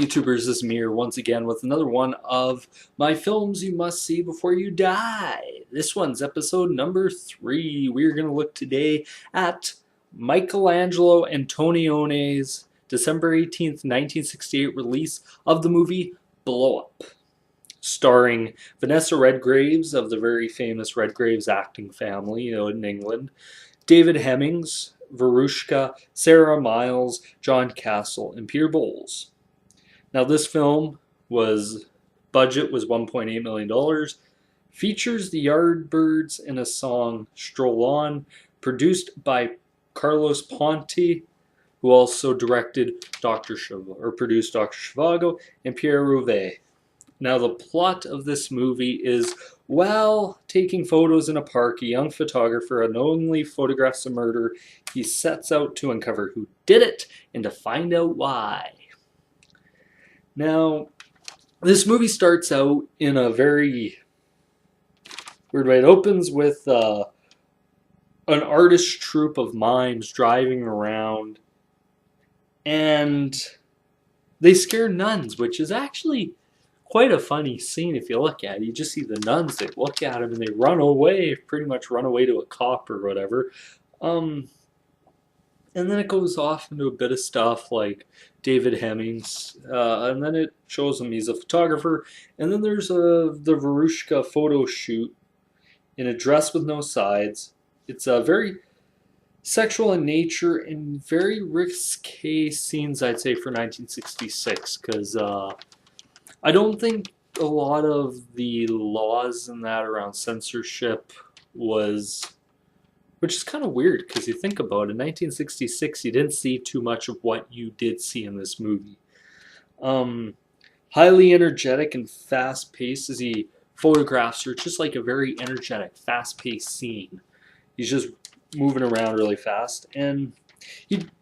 YouTubers, this is Mir once again with another one of my films you must see before you die. This one's episode number 3. We're going to look today at Michelangelo Antonione's December 18th, 1968 release of the movie Blow Up, starring Vanessa Redgraves of the very famous Redgraves acting family in England, David Hemmings, Verushka, Sarah Miles, John Castle, and Peter Bowles. Now this film budget was $1.8 million, features the Yardbirds in a song Stroll On, produced by Carlos Ponti, who also directed produced Dr. Zhivago, and Pierre Rouvet. Now the plot of this movie is, while taking photos in a park, a young photographer unknowingly photographs a murder. He sets out to uncover who did it and to find out why. Now, this movie starts out in a very weird way. It opens with an artist troupe of mimes driving around, and they scare nuns, which is actually quite a funny scene if you look at it. You just see the nuns, they look at him and they run away, pretty much run away to a cop or whatever. And then it goes off into a bit of stuff like David Hemmings, and then it shows him he's a photographer, and then there's the Verushka photo shoot in a dress with no sides. It's very sexual in nature and very risque scenes, I'd say, for 1966, because I don't think a lot of the laws in that around censorship was, which is kind of weird because you think about it, in 1966 you didn't see too much of what you did see in this movie. Highly energetic and fast-paced as he photographs her, just like a very energetic, fast-paced scene. He's just moving around really fast, and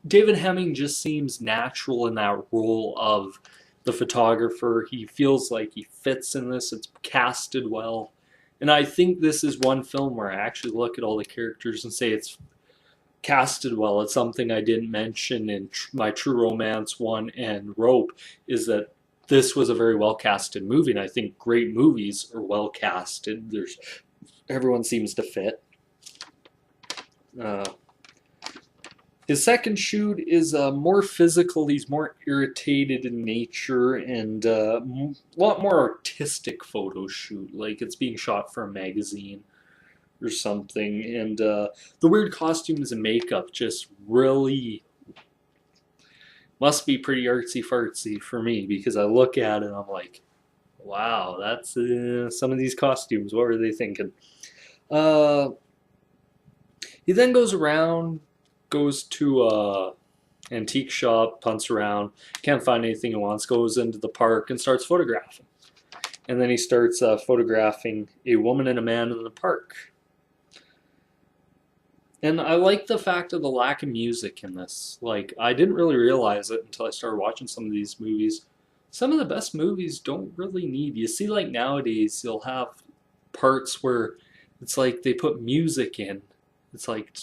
David Hemming just seems natural in that role of the photographer. He feels like he fits in this. It's casted well. And I think this is one film where I actually look at all the characters and say it's casted well. It's something I didn't mention in my True Romance one and Rope, is that this was a very well casted movie, and I think great movies are well casted. Everyone seems to fit. His second shoot is more physical. He's more irritated in nature and a lot more artistic photo shoot, like it's being shot for a magazine or something. And the weird costumes and makeup just really must be pretty artsy-fartsy for me, because I look at it and I'm like, wow, that's some of these costumes. What were they thinking? He then goes to a antique shop, punts around, can't find anything he wants, goes into the park and starts photographing. And then he starts photographing a woman and a man in the park. And I like the fact of the lack of music in this. Like, I didn't really realize it until I started watching some of these movies. Some of the best movies don't really need. You see, like nowadays, you'll have parts where it's like they put music in. It's like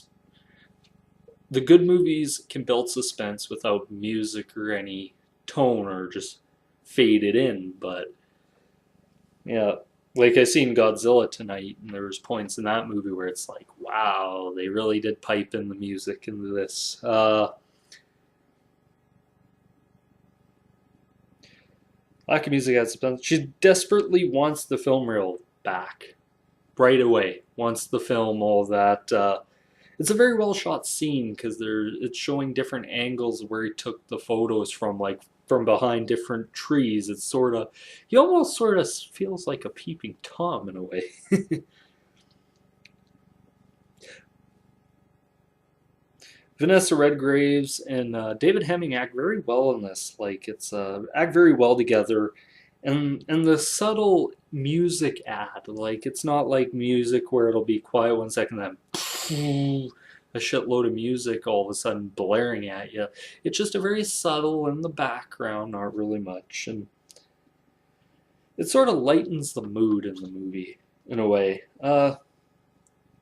the good movies can build suspense without music or any tone, or just fade it in. But yeah, like I seen Godzilla tonight, and there was points in that movie where it's like, wow, they really did pipe in the music into this. Lack of music adds suspense. She desperately wants the film reel back right away. Wants the film, all that. It's a very well shot scene because it's showing different angles where he took the photos from, like from behind different trees. It's he almost sort of feels like a peeping Tom in a way. Vanessa Redgraves and David Hemming act very well in this. Like, it's act very well together, and the subtle music add, like it's not like music where it'll be quiet 1 second, then a shitload of music all of a sudden blaring at you. It's just a very subtle in the background, not really much, and it sort of lightens the mood in the movie in a way.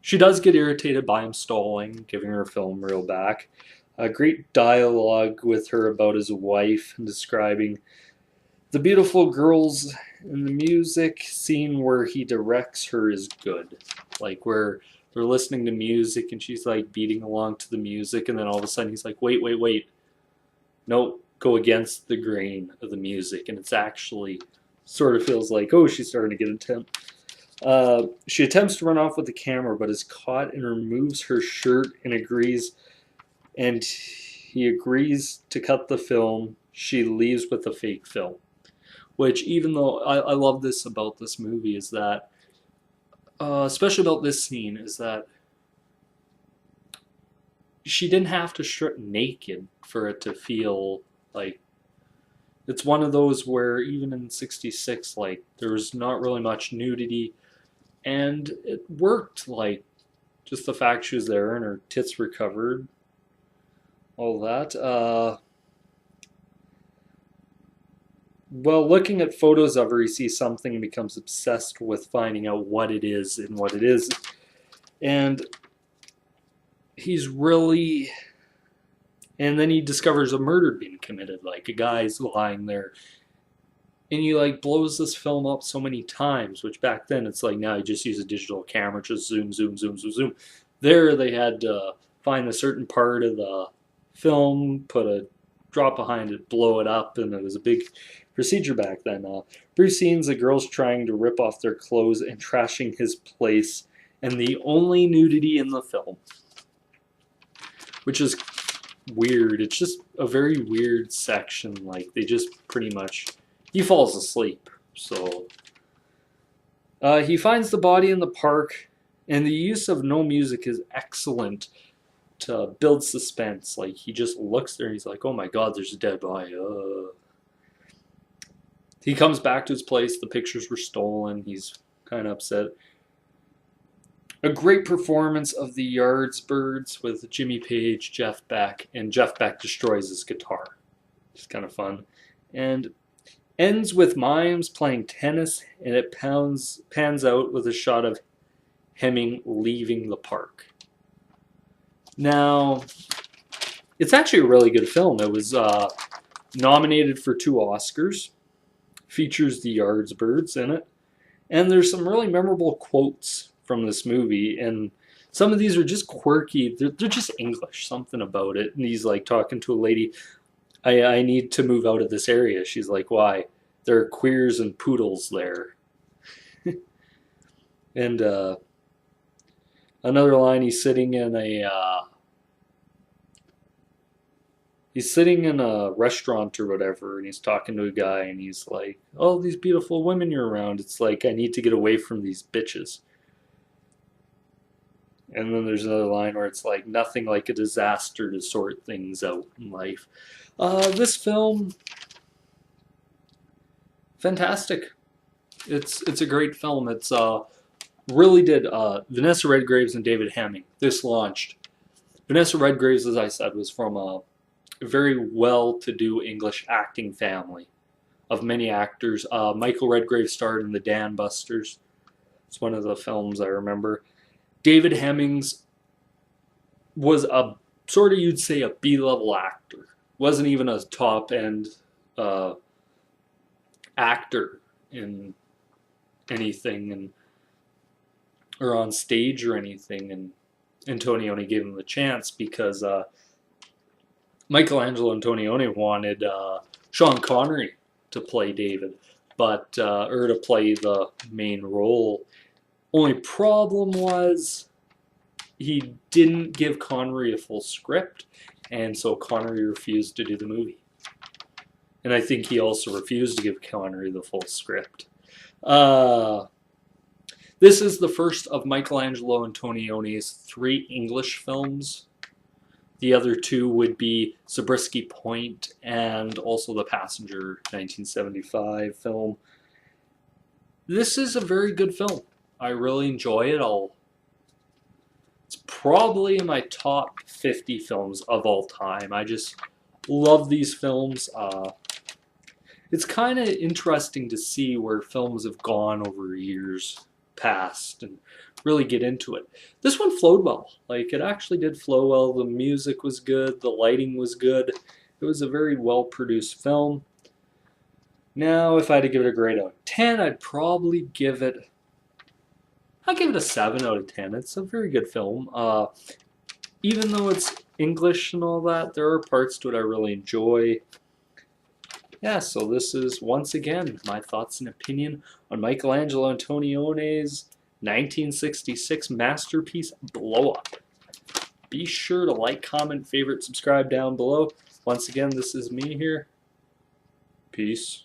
She does get irritated by him stalling, giving her film reel back. A great dialogue with her about his wife and describing The beautiful girls in the music scene where he directs her is good. Like where they're listening to music and she's like beating along to the music, and then all of a sudden he's like, wait, wait, wait. No, go against the grain of the music. And it's actually sort of feels like, oh, she's starting to get intense. She attempts to run off with the camera, but is caught and removes her shirt and he agrees to cut the film. She leaves with the fake film. Which, even though I love this about this movie, is that, especially about this scene, is that she didn't have to strip naked for it to feel like it's one of those where even in '66, like there was not really much nudity, and it worked. Like just the fact she was there and her tits were covered, all that. Well, looking at photos of her, he sees something and becomes obsessed with finding out what it is and what it is. And he's really. And then he discovers a murder being committed. Like, a guy's lying there. And he, like, blows this film up so many times, which back then it's like, now you just use a digital camera, just zoom, zoom, zoom, zoom, zoom. There they had to find a certain part of the film, put a drop behind it, blow it up, and it was a big procedure back then. Bruce scenes the girls trying to rip off their clothes and trashing his place, and the only nudity in the film, which is weird. It's just a very weird section. Like they just pretty much he falls asleep. So he finds the body in the park, and the use of no music is excellent to build suspense. Like he just looks there and he's like, oh my god, there's a dead body. He comes back to his place. The pictures were stolen. He's kind of upset. A great performance of the Yardbirds with Jimmy Page, Jeff Beck, and Jeff Beck destroys his guitar. It's kind of fun. And ends with mimes playing tennis, and it pans out with a shot of Hemming leaving the park. Now, it's actually a really good film. It was nominated for 2 Oscars. Features the Yardbirds in it. And there's some really memorable quotes from this movie, and some of these are just quirky. They're just English, something about it. And he's like talking to a lady, I need to move out of this area. She's like, why? There are queers and poodles there. And another line, he's sitting in a restaurant or whatever, and he's talking to a guy, and he's like, oh, these beautiful women you're around. It's like, I need to get away from these bitches. And then there's another line where it's like, nothing like a disaster to sort things out in life. This film, fantastic. It's a great film. It's really did Vanessa Redgraves and David Hemming. This launched. Vanessa Redgraves, as I said, was from a very well-to-do English acting family of many actors. Michael Redgrave starred in The Dan Busters. It's one of the films I remember. David Hemmings was a sort of, you'd say, a B-level actor. Wasn't even a top-end actor in anything, or on stage or anything. And Antonioni gave him the chance because Michelangelo Antonioni wanted Sean Connery to play David, or to play the main role. Only problem was he didn't give Connery a full script, and so Connery refused to do the movie. And I think he also refused to give Connery the full script. This is the first of Michelangelo Antonioni's 3 English films. The other 2 would be Zabriskie Point and also The Passenger, 1975 film. This is a very good film. I really enjoy it. It's probably in my top 50 films of all time. I just love these films. It's kind of interesting to see where films have gone over years past and really get into it. This one flowed well. Like, it actually did flow well. The music was good. The lighting was good. It was a very well-produced film. Now, if I had to give it a grade out of 10, I'd probably give it. I'd give it a 7 out of 10. It's a very good film. Even though it's English and all that, there are parts to it I really enjoy. Yeah, so this is once again my thoughts and opinion on Michelangelo Antonione's 1966 masterpiece, Blow Up. Be sure to like, comment, favorite, subscribe down below. Once again, this is me here. Peace.